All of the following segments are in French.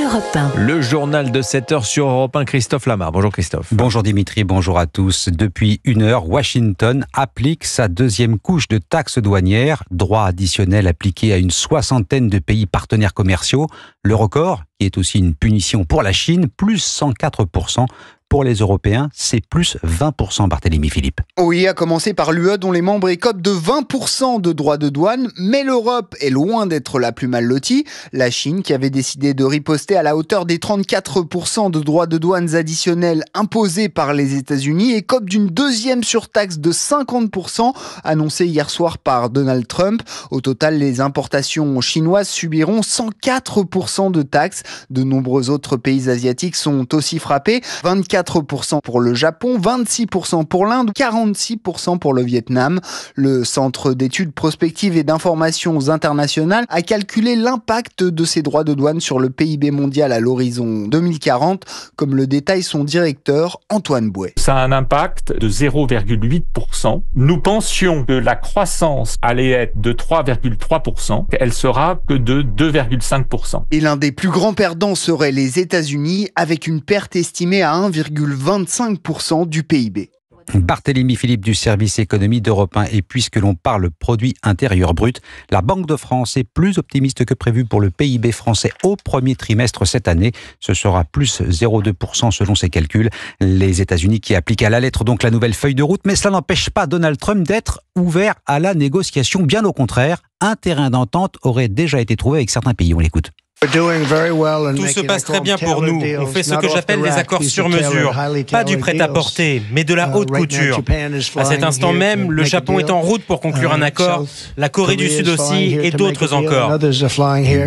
Europe 1. Le journal de 7h sur Europe 1, Christophe Lamar. Bonjour Christophe. Bonjour Dimitri, bonjour à tous. Depuis 1 heure, Washington applique sa deuxième couche de taxes douanières, droit additionnel appliqué à une soixantaine de pays partenaires commerciaux. Le record, qui est aussi une punition pour la Chine, plus 104%. Pour les Européens, c'est plus 20%, Barthélémy Philippe. Oui, à commencer par l'UE dont les membres écopent de 20% de droits de douane, mais l'Europe est loin d'être la plus mal lotie. La Chine, qui avait décidé de riposter à la hauteur des 34% de droits de douane additionnels imposés par les États-Unis, écope d'une deuxième surtaxe de 50% annoncée hier soir par Donald Trump. Au total, les importations chinoises subiront 104% de taxes. De nombreux autres pays asiatiques sont aussi frappés. 24% pour le Japon, 26% pour l'Inde, 46% pour le Vietnam. Le Centre d'études prospectives et d'informations internationales a calculé l'impact de ces droits de douane sur le PIB mondial à l'horizon 2040, comme le détaille son directeur Antoine Bouet. Ça a un impact de 0,8%. Nous pensions que la croissance allait être de 3,3%. Elle sera que de 2,5%. Et l'un des plus grands perdants serait les États-Unis, avec une perte estimée à 1,25% du PIB. Barthélémy Philippe du service économie d'Europe 1. Et puisque l'on parle produit intérieur brut, la Banque de France est plus optimiste que prévu pour le PIB français au premier trimestre cette année. Ce sera plus 0,2% selon ses calculs. Les États-Unis qui appliquent à la lettre donc la nouvelle feuille de route, mais cela n'empêche pas Donald Trump d'être ouvert à la négociation. Bien au contraire, un terrain d'entente aurait déjà été trouvé avec certains pays. On l'écoute. Tout se passe très bien pour nous. On fait ce que j'appelle des accords sur mesure. Pas du prêt-à-porter, mais de la haute couture. À cet instant même, le Japon est en route pour conclure un accord, la Corée du Sud aussi, et d'autres encore.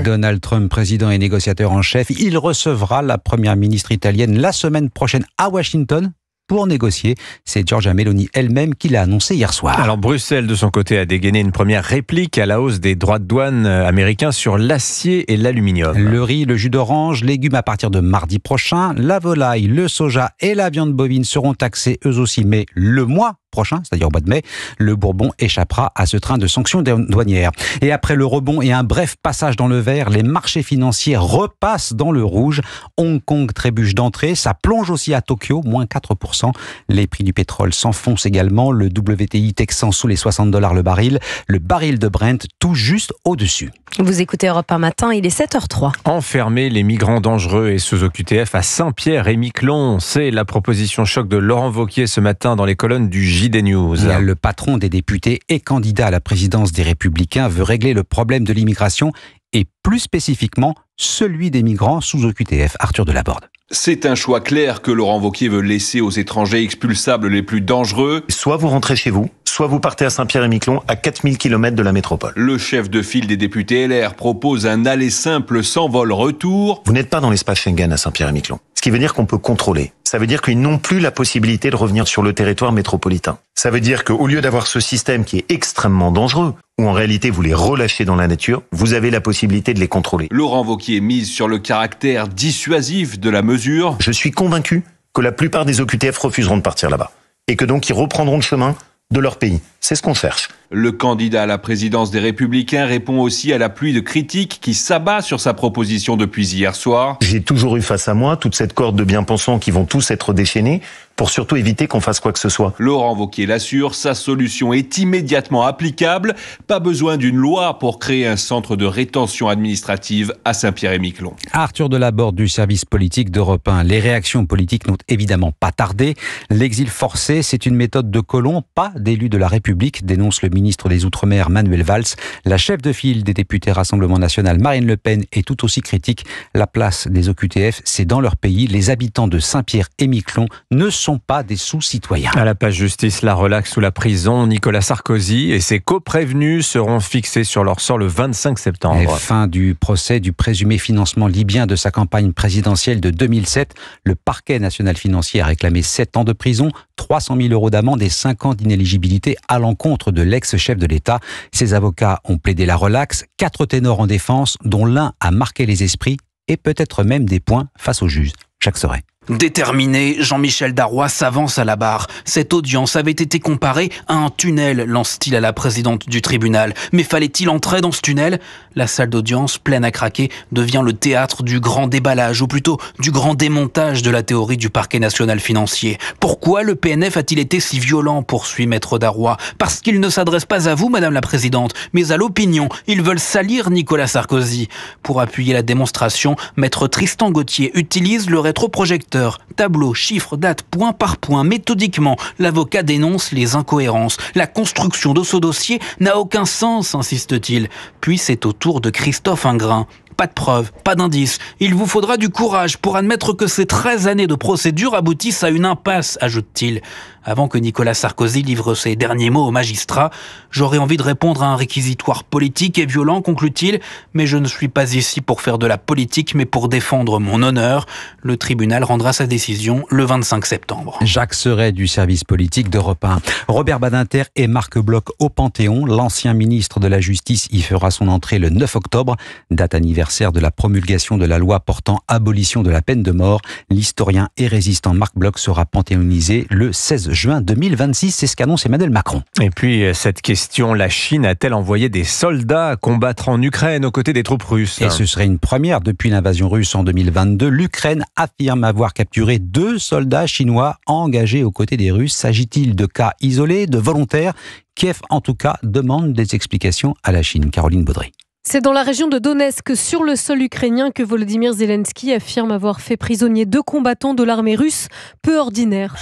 Donald Trump, président et négociateur en chef, il recevra la première ministre italienne la semaine prochaine à Washington pour négocier. C'est Giorgia Meloni elle-même qui l'a annoncé hier soir. Alors Bruxelles, de son côté, a dégainé une première réplique à la hausse des droits de douane américains sur l'acier et l'aluminium. Le riz, le jus d'orange, légumes à partir de mardi prochain, la volaille, le soja et la viande bovine seront taxés eux aussi, mais le mois prochain, c'est-à-dire au mois de mai, le Bourbon échappera à ce train de sanctions douanières. Et après le rebond et un bref passage dans le vert, les marchés financiers repassent dans le rouge. Hong Kong trébuche d'entrée, ça plonge aussi à Tokyo, moins 4%. Les prix du pétrole s'enfoncent également, le WTI texan sous les $60 le baril, le baril de Brent tout juste au-dessus. Vous écoutez Europe 1 matin, il est 7h03. Enfermer les migrants dangereux et sous OQTF à Saint-Pierre-et-Miquelon, c'est la proposition choc de Laurent Wauquiez ce matin dans les colonnes du JD News. Le patron des députés et candidat à la présidence des Républicains veut régler le problème de l'immigration et plus spécifiquement celui des migrants sous OQTF. Arthur Delaborde. C'est un choix clair que Laurent Wauquiez veut laisser aux étrangers expulsables les plus dangereux. Soit vous rentrez chez vous, soit vous partez à Saint-Pierre-et-Miquelon, à 4000 km de la métropole. Le chef de file des députés LR propose un aller simple sans vol retour. Vous n'êtes pas dans l'espace Schengen à Saint-Pierre-et-Miquelon. Ce qui veut dire qu'on peut contrôler. Ça veut dire qu'ils n'ont plus la possibilité de revenir sur le territoire métropolitain. Ça veut dire qu'au lieu d'avoir ce système qui est extrêmement dangereux, où en réalité vous les relâchez dans la nature, vous avez la possibilité de les contrôler. Laurent Wauquiez mise sur le caractère dissuasif de la mesure. Je suis convaincu que la plupart des OQTF refuseront de partir là-bas. Et que donc ils reprendront le chemin de leur pays. C'est ce qu'on cherche. Le candidat à la présidence des Républicains répond aussi à la pluie de critiques qui s'abat sur sa proposition depuis hier soir. J'ai toujours eu face à moi toute cette corde de bien-pensants qui vont tous être déchaînés pour surtout éviter qu'on fasse quoi que ce soit. Laurent Wauquiez l'assure, sa solution est immédiatement applicable. Pas besoin d'une loi pour créer un centre de rétention administrative à Saint-Pierre-et-Miquelon. Arthur Delaborde du service politique d'Europe 1. Les réactions politiques n'ont évidemment pas tardé. L'exil forcé, c'est une méthode de colon, pas d'élu de la République, dénonce le ministre des Outre-mer Manuel Valls. La chef de file des députés Rassemblement National, Marine Le Pen, est tout aussi critique. La place des OQTF, c'est dans leur pays. Les habitants de Saint-Pierre-et-Miquelon ne sont pas des sous-citoyens. À la page justice, la relaxe sous la prison. Nicolas Sarkozy et ses coprévenus seront fixés sur leur sort le 25 septembre. Et fin du procès du présumé financement libyen de sa campagne présidentielle de 2007. Le parquet national financier a réclamé 7 ans de prison, 300 000 € d'amende et 5 ans d'inéligibilité à l'encontre de l'ex-chef de l'État. Ses avocats ont plaidé la relaxe. 4 ténors en défense, dont l'un a marqué les esprits et peut-être même des points face au juge. Jacques Sorey. Déterminé, Jean-Michel Darrois s'avance à la barre. Cette audience avait été comparée à un tunnel, lance-t-il à la présidente du tribunal. Mais fallait-il entrer dans ce tunnel ? La salle d'audience, pleine à craquer, devient le théâtre du grand déballage, ou plutôt du grand démontage de la théorie du parquet national financier. Pourquoi le PNF a-t-il été si violent, poursuit Maître Darrois ? Parce qu'il ne s'adresse pas à vous, Madame la Présidente, mais à l'opinion. Ils veulent salir Nicolas Sarkozy. Pour appuyer la démonstration, Maître Tristan Gauthier utilise le rétroprojecteur. Tableau, chiffres, dates, point par point, méthodiquement, l'avocat dénonce les incohérences. La construction de ce dossier n'a aucun sens, insiste-t-il. Puis c'est au tour de Christophe Ingrand. Pas de preuves, pas d'indices. Il vous faudra du courage pour admettre que ces 13 années de procédure aboutissent à une impasse, ajoute-t-il. Avant que Nicolas Sarkozy livre ses derniers mots au magistrat, j'aurais envie de répondre à un réquisitoire politique et violent, conclut-il, mais je ne suis pas ici pour faire de la politique, mais pour défendre mon honneur. Le tribunal rendra sa décision le 25 septembre. Jacques Serret du service politique d'Europe 1. Robert Badinter et Marc Bloch au Panthéon. L'ancien ministre de la Justice y fera son entrée le 9 octobre, date anniversaire de la promulgation de la loi portant abolition de la peine de mort. L'historien et résistant Marc Bloch sera panthéonisé le 16 juin 2026, c'est ce qu'annonce Emmanuel Macron. Et puis cette question, la Chine a-t-elle envoyé des soldats combattre en Ukraine aux côtés des troupes russes ? Et ce serait une première depuis l'invasion russe en 2022. L'Ukraine affirme avoir capturé 2 soldats chinois engagés aux côtés des Russes. S'agit-il de cas isolés, de volontaires ? Kiev, en tout cas, demande des explications à la Chine. Caroline Baudry. C'est dans la région de Donetsk, sur le sol ukrainien, que Volodymyr Zelensky affirme avoir fait prisonnier 2 combattants de l'armée russe, peu ordinaires.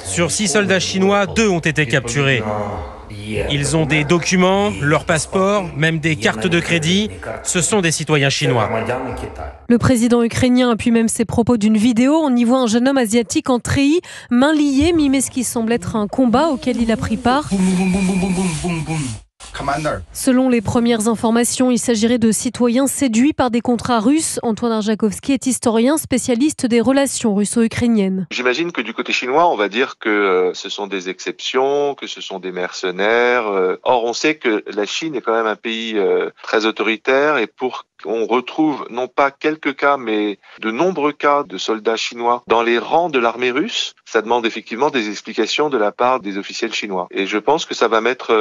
Sur 6 soldats chinois, 2 ont été capturés. Ils ont des documents, leurs passeports, même des cartes de crédit. Ce sont des citoyens chinois. Le président ukrainien appuie même ses propos d'une vidéo. On y voit un jeune homme asiatique en treillis, mains liées, mimer ce qui semble être un combat auquel il a pris part. Selon les premières informations, il s'agirait de citoyens séduits par des contrats russes. Antoine Arjakovski est historien spécialiste des relations russo-ukrainiennes. J'imagine que du côté chinois, on va dire que ce sont des exceptions, que ce sont des mercenaires. Or, on sait que la Chine est quand même un pays très autoritaire et pour qu'on retrouve non pas quelques cas, mais de nombreux cas de soldats chinois dans les rangs de l'armée russe, ça demande effectivement des explications de la part des officiels chinois. Et je pense que ça va mettre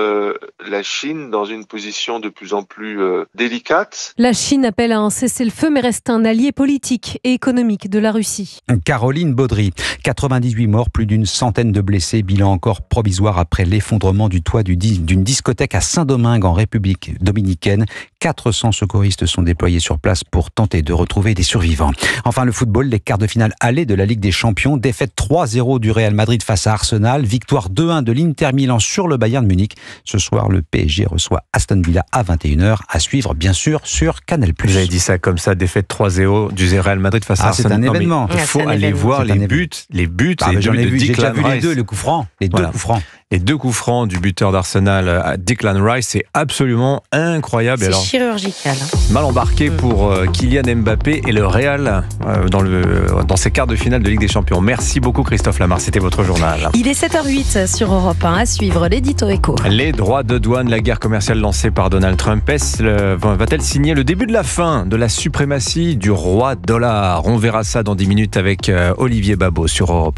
la Chine dans une position de plus en plus délicate. La Chine appelle à un cessez-le-feu, mais reste un allié politique et économique de la Russie. Caroline Baudry, 98 morts, plus d'une centaine de blessés, bilan encore provisoire après l'effondrement du toit d'une discothèque à Saint-Domingue en République dominicaine. 400 secouristes sont déployés sur place pour tenter de retrouver des survivants. Enfin, le football, les quarts de finale aller de la Ligue des Champions, défaite 3-0 du Real Madrid face à Arsenal, victoire 2-1 de l'Inter Milan sur le Bayern Munich. Ce soir, le PSG reçoit Aston Villa à 21h, à suivre bien sûr sur Canal+. Vous avez dit ça comme ça, défaite 3-0 du Real Madrid face à Arsenal. C'est un événement. Il faut aller voir les buts, j'en ai vu, j'ai déjà vu les deux, les coups francs, les deux coups francs. Les 2 coups francs du buteur d'Arsenal, Declan Rice, c'est absolument incroyable. C'est chirurgical. Mal embarqué pour Kylian Mbappé et le Real dans ces quarts de finale de Ligue des Champions. Merci beaucoup Christophe Lamar, c'était votre journal. Il est 7h08 sur Europe 1, à suivre l'édito écho. Les droits de douane, la guerre commerciale lancée par Donald Trump, va-t-elle signer le début de la fin de la suprématie du roi dollar ? On verra ça dans 10 minutes avec Olivier Babot sur Europe 1.